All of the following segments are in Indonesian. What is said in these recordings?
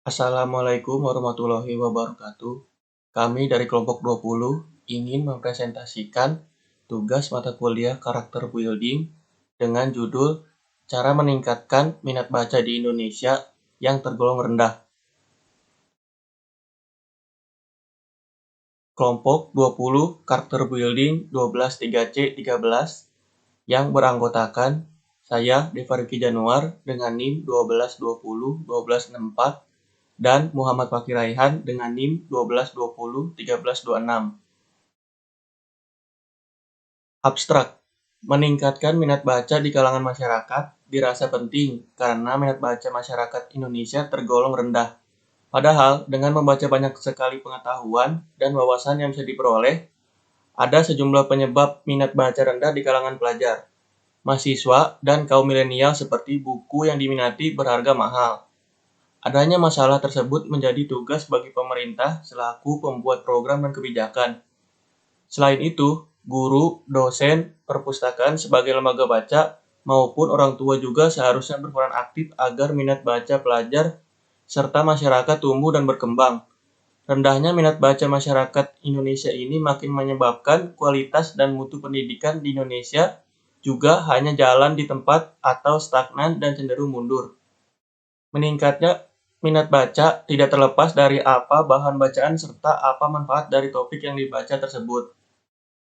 Assalamualaikum warahmatullahi wabarakatuh. Kami dari kelompok 20 ingin mempresentasikan tugas mata kuliah karakter building dengan judul Cara Meningkatkan Minat Baca di Indonesia yang Tergolong Rendah. Kelompok 20 karakter building 12 3C 13 yang beranggotakan saya Devariki Januar dengan NIM 1220 1264 dan Muhammad Fakir Raihan dengan NIM 1220 1326. Abstrak. Meningkatkan minat baca di kalangan masyarakat dirasa penting karena minat baca masyarakat Indonesia tergolong rendah. Padahal dengan membaca banyak sekali pengetahuan dan wawasan yang bisa diperoleh, ada sejumlah penyebab minat baca rendah di kalangan pelajar, mahasiswa, dan kaum milenial seperti buku yang diminati berharga mahal. Adanya masalah tersebut menjadi tugas bagi pemerintah selaku pembuat program dan kebijakan. Selain itu, guru, dosen, perpustakaan sebagai lembaga baca, maupun orang tua juga seharusnya berperan aktif agar minat baca pelajar serta masyarakat tumbuh dan berkembang. Rendahnya minat baca masyarakat Indonesia ini makin menyebabkan kualitas dan mutu pendidikan di Indonesia juga hanya jalan di tempat atau stagnan dan cenderung mundur. Meningkatnya minat baca tidak terlepas dari apa bahan bacaan serta apa manfaat dari topik yang dibaca tersebut.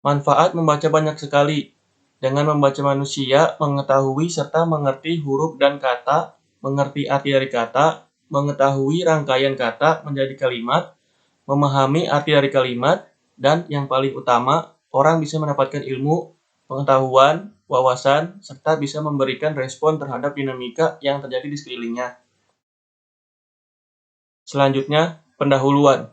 Manfaat membaca banyak sekali. Dengan membaca manusia mengetahui serta mengerti huruf dan kata, mengerti arti dari kata, mengetahui rangkaian kata menjadi kalimat, memahami arti dari kalimat, dan yang paling utama, orang bisa mendapatkan ilmu, pengetahuan, wawasan, serta bisa memberikan respon terhadap dinamika yang terjadi di sekelilingnya. Selanjutnya, pendahuluan.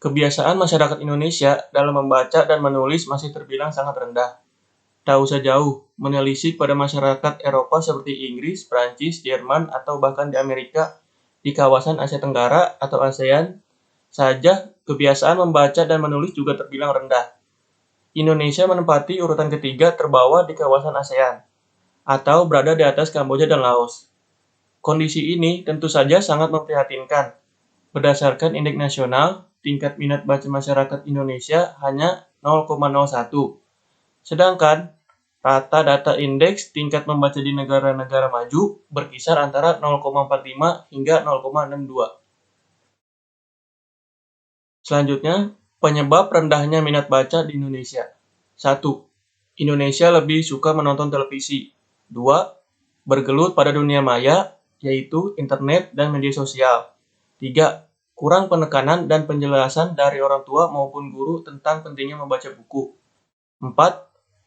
Kebiasaan masyarakat Indonesia dalam membaca dan menulis masih terbilang sangat rendah. Tak usah jauh, menelisik pada masyarakat Eropa seperti Inggris, Prancis, Jerman, atau bahkan di Amerika, di kawasan Asia Tenggara atau ASEAN, saja kebiasaan membaca dan menulis juga terbilang rendah. Indonesia menempati urutan ketiga terbawah di kawasan ASEAN, atau berada di atas Kamboja dan Laos. Kondisi ini tentu saja sangat memprihatinkan. Berdasarkan indeks nasional, tingkat minat baca masyarakat Indonesia hanya 0,01. Sedangkan rata data indeks tingkat membaca di negara-negara maju berkisar antara 0,45 hingga 0,62. Selanjutnya, penyebab rendahnya minat baca di Indonesia. 1. Indonesia lebih suka menonton televisi. 2. Bergelut pada dunia maya, yaitu internet dan media sosial. 3. Kurang penekanan dan penjelasan dari orang tua maupun guru tentang pentingnya membaca buku. 4.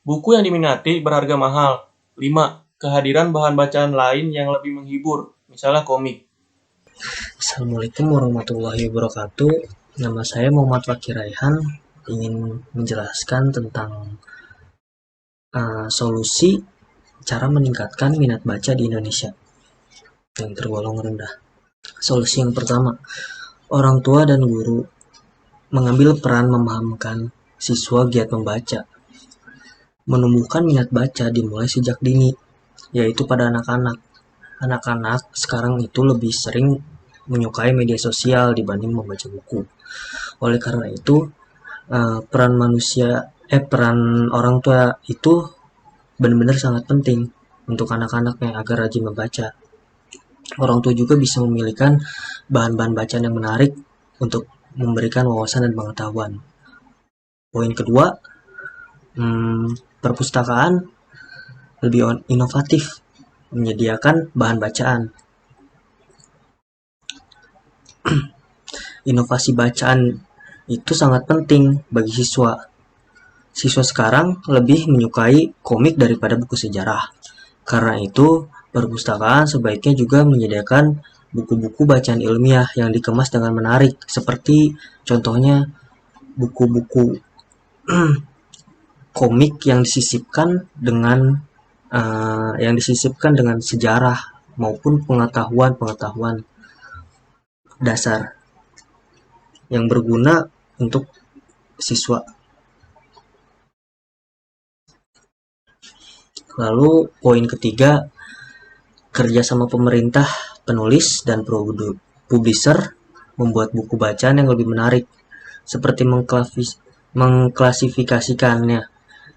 Buku yang diminati berharga mahal. 5. Kehadiran bahan bacaan lain yang lebih menghibur, misalnya komik. Assalamualaikum warahmatullahi wabarakatuh. Nama saya Muhammad Fakir Raihan, ingin menjelaskan tentang solusi cara meningkatkan minat baca di Indonesia yang tergolong rendah. Solusi yang pertama, orang tua dan guru mengambil peran memahamkan siswa giat membaca. Menumbuhkan minat baca dimulai sejak dini, yaitu pada anak-anak. Anak-anak sekarang itu lebih sering menyukai media sosial dibanding membaca buku. Oleh karena itu, peran orang tua itu benar-benar sangat penting untuk anak-anaknya agar rajin membaca. Orang tua juga bisa memilihkan bahan-bahan bacaan yang menarik untuk memberikan wawasan dan pengetahuan. Poin kedua, perpustakaan lebih inovatif menyediakan bahan bacaan. Inovasi bacaan itu sangat penting bagi siswa. Siswa sekarang lebih menyukai komik daripada buku sejarah. Karena itu, perpustakaan sebaiknya juga menyediakan buku-buku bacaan ilmiah yang dikemas dengan menarik, seperti contohnya buku-buku komik yang disisipkan dengan sejarah maupun pengetahuan dasar yang berguna untuk siswa. Lalu poin ketiga, kerjasama pemerintah, penulis, dan publisher membuat buku bacaan yang lebih menarik, seperti mengklasifikasikannya.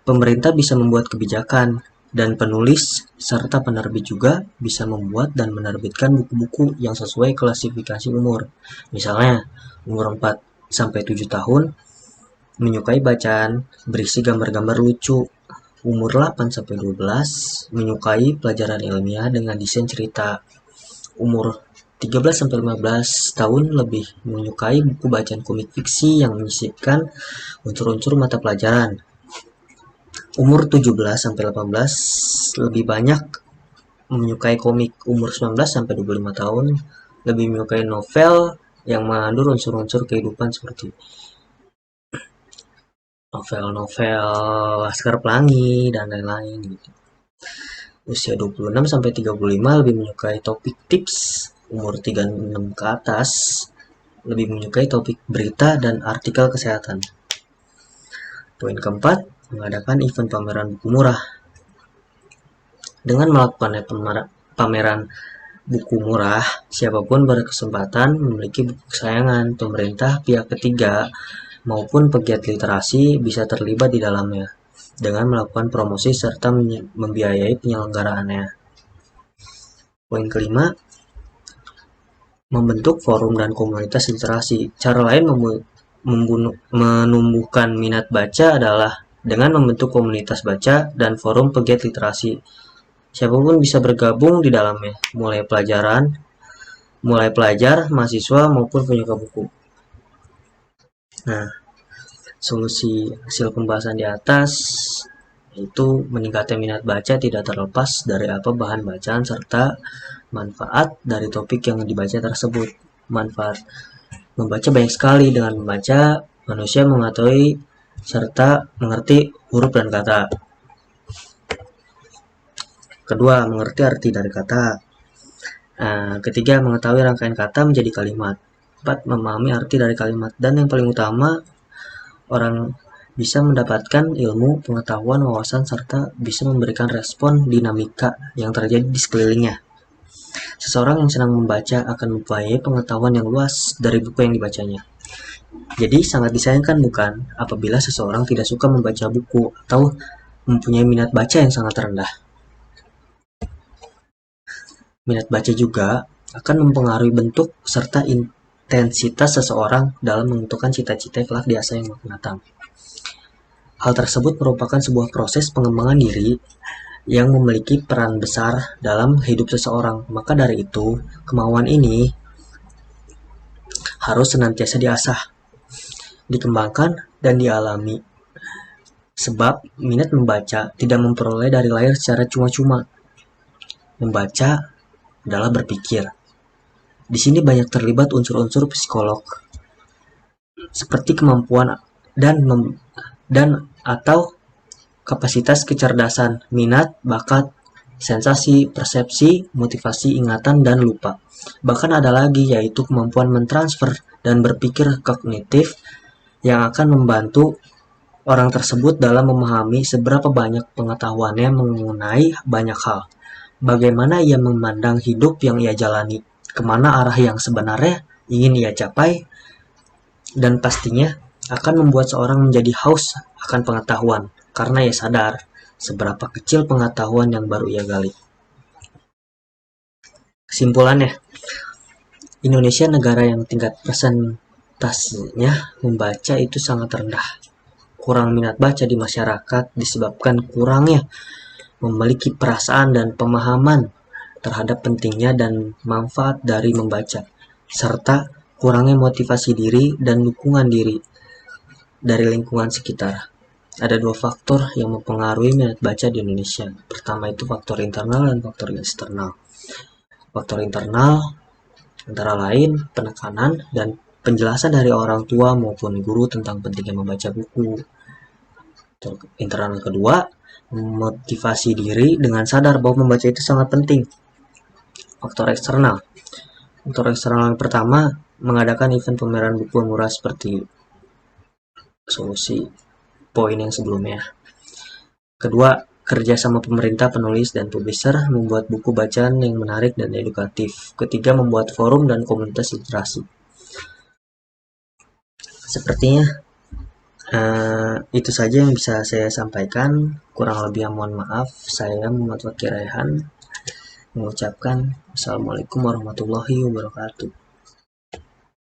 Pemerintah bisa membuat kebijakan, dan penulis serta penerbit juga bisa membuat dan menerbitkan buku-buku yang sesuai klasifikasi umur. Misalnya, umur 4-7 tahun menyukai bacaan berisi gambar-gambar lucu. Umur 8-12 menyukai pelajaran ilmiah dengan desain cerita. Umur 13-15 tahun lebih menyukai buku bacaan komik fiksi yang menyisipkan unsur-unsur mata pelajaran. Umur 17-18 lebih banyak menyukai komik. Umur 19-25 tahun lebih menyukai novel yang mengandung unsur-unsur kehidupan seperti novel-novel Laskar Pelangi dan lain-lain gitu. Usia 26-35 lebih menyukai topik tips. Umur 36 ke atas lebih menyukai topik berita dan artikel kesehatan. Poin keempat, mengadakan event pameran buku murah. Dengan melakukan pameran buku murah, siapapun berkesempatan memiliki buku kesayangan. Pemerintah, pihak ketiga, maupun pegiat literasi bisa terlibat di dalamnya dengan melakukan promosi serta membiayai penyelenggaraannya. Poin kelima, membentuk forum dan komunitas literasi. Cara lain menumbuhkan minat baca adalah dengan membentuk komunitas baca dan forum pegiat literasi. Siapapun bisa bergabung di dalamnya, mulai pelajar, mahasiswa, maupun penyuka buku. Nah, solusi hasil pembahasan di atas itu meningkatkan minat baca tidak terlepas dari apa bahan bacaan serta manfaat dari topik yang dibaca tersebut. Manfaat membaca banyak sekali. Dengan membaca, manusia mengetahui serta mengerti huruf dan kata. Kedua, mengerti arti dari kata. Ketiga, mengetahui rangkaian kata menjadi kalimat. 4, memahami arti dari kalimat. Dan yang paling utama, orang bisa mendapatkan ilmu, pengetahuan, wawasan, serta bisa memberikan respon dinamika yang terjadi di sekelilingnya. Seseorang yang senang membaca akan mempunyai pengetahuan yang luas dari buku yang dibacanya. Jadi sangat disayangkan bukan apabila seseorang tidak suka membaca buku atau mempunyai minat baca yang sangat rendah. Minat baca juga akan mempengaruhi bentuk serta intensitas seseorang dalam menentukan cita-cita kelak di masa yang akan datang. Hal tersebut merupakan sebuah proses pengembangan diri yang memiliki peran besar dalam hidup seseorang. Maka dari itu, kemauan ini harus senantiasa diasah, dikembangkan, dan dialami. Sebab minat membaca tidak memperoleh dari lahir secara cuma-cuma. Membaca adalah berpikir. Di sini banyak terlibat unsur-unsur psikolog, seperti kemampuan dan atau kapasitas kecerdasan, minat, bakat, sensasi, persepsi, motivasi, ingatan, dan lupa. Bahkan ada lagi, yaitu kemampuan mentransfer dan berpikir kognitif yang akan membantu orang tersebut dalam memahami seberapa banyak pengetahuannya mengenai banyak hal. Bagaimana ia memandang hidup yang ia jalani, kemana arah yang sebenarnya ingin ia capai, dan pastinya akan membuat seorang menjadi haus akan pengetahuan, karena ia sadar seberapa kecil pengetahuan yang baru ia gali. Kesimpulannya, Indonesia negara yang tingkat persentasenya membaca itu sangat rendah. Kurang minat baca di masyarakat disebabkan kurangnya memiliki perasaan dan pemahaman terhadap pentingnya dan manfaat dari membaca, serta kurangnya motivasi diri dan dukungan diri dari lingkungan sekitar. Ada dua faktor yang mempengaruhi minat baca di Indonesia. Pertama itu faktor internal dan faktor eksternal. Faktor internal antara lain penekanan dan penjelasan dari orang tua maupun guru tentang pentingnya membaca buku. Internal kedua, motivasi diri dengan sadar bahwa membaca itu sangat penting. Faktor eksternal. Faktor eksternal yang pertama, mengadakan event pameran buku murah seperti solusi poin yang sebelumnya. Kedua, kerja sama pemerintah, penulis, dan publisher, membuat buku bacaan yang menarik dan edukatif. Ketiga, membuat forum dan komunitas literasi. Sepertinya itu saja yang bisa saya sampaikan. Kurang lebih mohon maaf. Saya Muhammad Fakir Raihan mengucapkan Assalamualaikum warahmatullahi wabarakatuh.